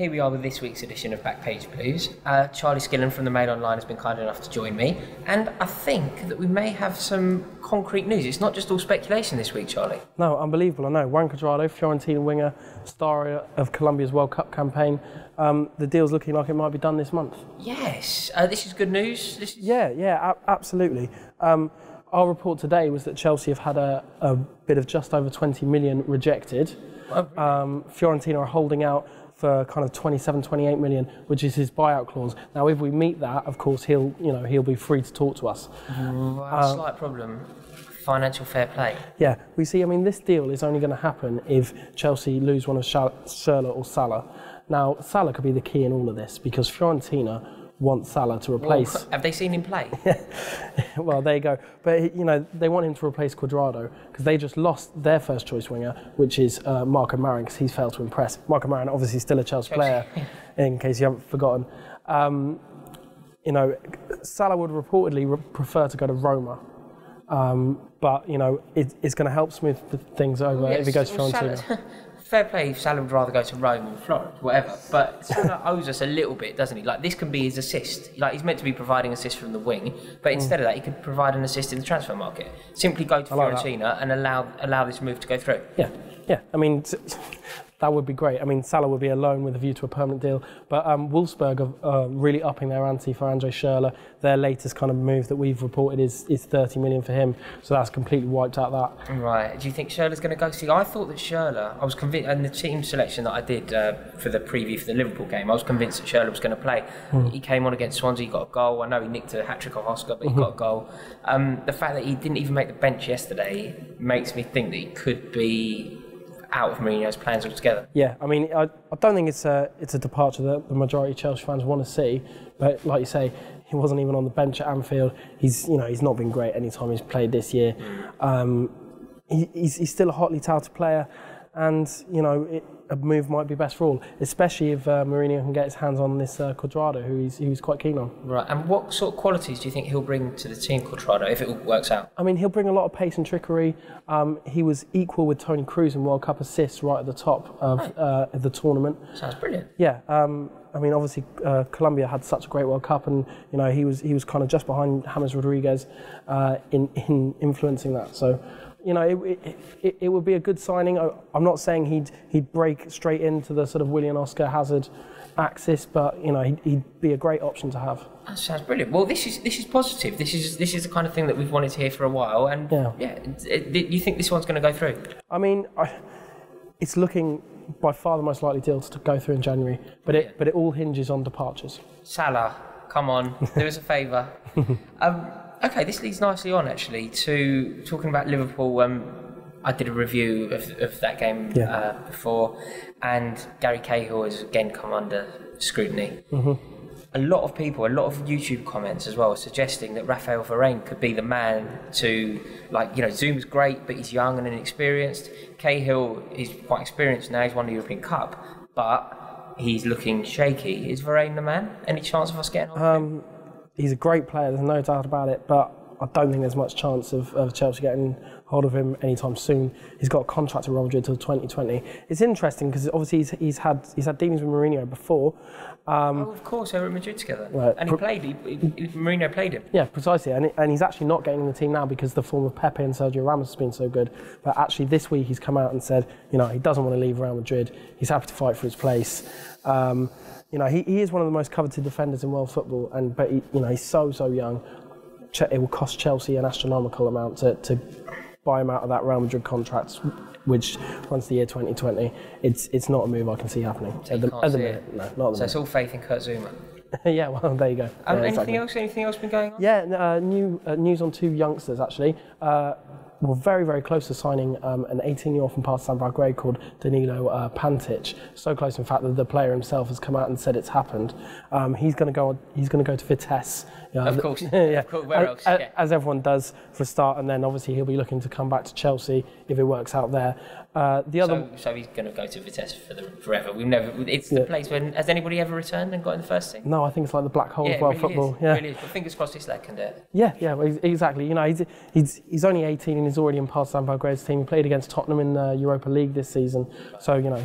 Here we are with this week's edition of Backpage Blues. Charlie Skillen from the Mail Online has been kind enough to join me, and I think that we may have some concrete news. It's not just all speculation this week, Charlie. No, unbelievable, I know. Cuadrado, Fiorentina winger, star of Colombia's World Cup campaign. The deal's looking like it might be done this month. Yes, this is good news. Yeah, absolutely. Our report today was that Chelsea have had a bid of just over 20 million rejected. Oh, really? Fiorentina are holding out for kind of 27, 28 million, which is his buyout clause. Now, if we meet that, of course, he'll be free to talk to us. Slight problem. Financial fair play. Yeah, we see. I mean, this deal is only going to happen if Chelsea lose one of Schurrle or Salah. Now, Salah could be the key in all of this because Fiorentina want Salah to replace. Well, have they seen him play? Well, there you go. But they want him to replace Cuadrado because they just lost their first choice winger, which is Marco Varane, because he's failed to impress. Marco Varane, obviously, still a Chelsea player, in case you haven't forgotten. Salah would reportedly prefer to go to Roma, but it's going to help smooth things over if he goes to Fiorentina. Fair play, Salah would rather go to Rome or Florence, whatever. But Salah owes us a little bit, doesn't he? Like, this can be his assist. Like, he's meant to be providing assist from the wing, but instead of that, he could provide an assist in the transfer market. Simply go to Fiorentina and allow this move to go through. Yeah. I mean, that would be great. I mean, Salah would be alone with a view to a permanent deal. But Wolfsburg are really upping their ante for Andre Schurrle. Their latest kind of move that we've reported is 30 million for him. So that's completely wiped out that. Right. Do you think Schurrle's going to go? See, I thought that Schurrle, I was convinced, and the team selection that I did for the preview for the Liverpool game, I was convinced that Schurrle was going to play. He came on against Swansea, got a goal. I know he nicked a hat-trick off Oscar, but he got a goal. The fact that he didn't even make the bench yesterday makes me think that he could be out of Mourinho's plans altogether. Yeah, I mean, I don't think it's a departure that the majority of Chelsea fans want to see. But like you say, he wasn't even on the bench at Anfield. He's not been great any time he's played this year. He's still a hotly touted player, and a move might be best for all, especially if Mourinho can get his hands on this Cuadrado, who he's quite keen on. Right, and what sort of qualities do you think he'll bring to the team, Cuadrado, if it all works out? I mean, he'll bring a lot of pace and trickery. He was equal with Toni Kroos in World Cup assists right at the top of the tournament. Sounds brilliant. Yeah, I mean, obviously, Colombia had such a great World Cup, and he was kind of just behind James Rodriguez in influencing that. So, it would be a good signing. I'm not saying he'd break straight into the sort of Willian Oscar Hazard axis, but he'd be a great option to have. That sounds brilliant. Well, this is positive. This is the kind of thing that we've wanted to hear for a while. And you think this one's going to go through? I mean, it's looking by far the most likely deal to go through in January, but it all hinges on departures. Salah, come on, do us a favour. Okay, this leads nicely on, actually, to talking about Liverpool. I did a review of that game before, and Gary Cahill has again come under scrutiny. A lot of people, a lot of YouTube comments as well, are suggesting that Raphael Varane could be the man to, Zoom's great, but he's young and inexperienced. Cahill is quite experienced now, he's won the European Cup, but he's looking shaky. Is Varane the man? Any chance of us getting on him? He's a great player, there's no doubt about it, but I don't think there's much chance of Chelsea getting hold of him anytime soon. He's got a contract with Real Madrid till 2020. It's interesting because obviously he's had dealings with Mourinho before. Of course, they were at Madrid together, right. And Mourinho played him. Yeah, precisely, and he's actually not getting in the team now because the form of Pepe and Sergio Ramos has been so good. But actually, this week he's come out and said, he doesn't want to leave Real Madrid. He's happy to fight for his place. He is one of the most coveted defenders in world football, but he's so young. It will cost Chelsea an astronomical amount to buy him out of that Real Madrid contract, which runs the year 2020. It's not a move I can see happening. So no, not at the minute. So it's all faith in Kurt Zouma. Yeah, well, there you go. Anything else been going on? Yeah, news on two youngsters actually. We're very, very close to signing an 18-year-old from Partizan Belgrade called Danilo Pantic. So close, in fact, that the player himself has come out and said it's happened. He's going to go to Vitesse. Of course. Yeah. Of course. Where else? As everyone does for a start, and then obviously he'll be looking to come back to Chelsea if it works out there. So he's going to go to Vitesse forever. We've never. It's the place when has anybody ever returned and got in the first team? No, I think it's like the black hole of world football. Yeah, really is. But fingers crossed this lad can do it. Yeah, well, exactly. You know, he's only 18 and he's already in Partizan Belgrade's team. He played against Tottenham in the Europa League this season, so you know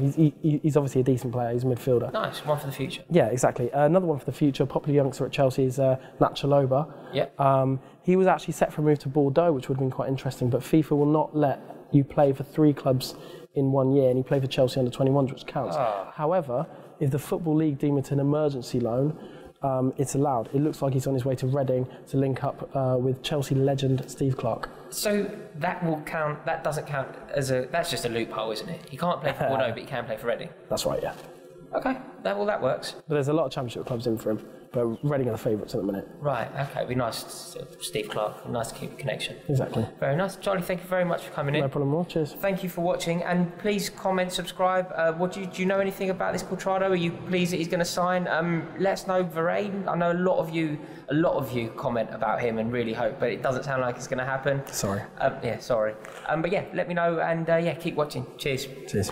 he's obviously a decent player. He's a midfielder. Nice, one for the future. Yeah, exactly. Another one for the future. Popular youngster at Chelsea is Nachaloba. Yeah. He was actually set for a move to Bordeaux, which would have been quite interesting, but FIFA will not let you play for 3 clubs in 1 year, and he played for Chelsea under 21s, which counts. However, if the Football League deem it an emergency loan, it's allowed. It looks like he's on his way to Reading to link up with Chelsea legend Steve Clarke. So that will count. That doesn't count as that's just a loophole, isn't it? He can't play for Bordeaux, but he can play for Reading. That's right, yeah. Okay, that works. But there's a lot of Championship clubs in for him, but Reading are the favourites at the minute. Right, okay, it'd be nice, Steve Clarke, nice to keep a connection. Exactly. Very nice. Charlie, thank you very much for coming in. No problem at all, cheers. Thank you for watching, and please comment, subscribe. Do you know anything about this Cuadrado? Are you pleased that he's going to sign? Let us know, Varane. I know a lot of you comment about him and really hope, but it doesn't sound like it's going to happen. Sorry. Sorry. But yeah, let me know, and keep watching. Cheers. Cheers.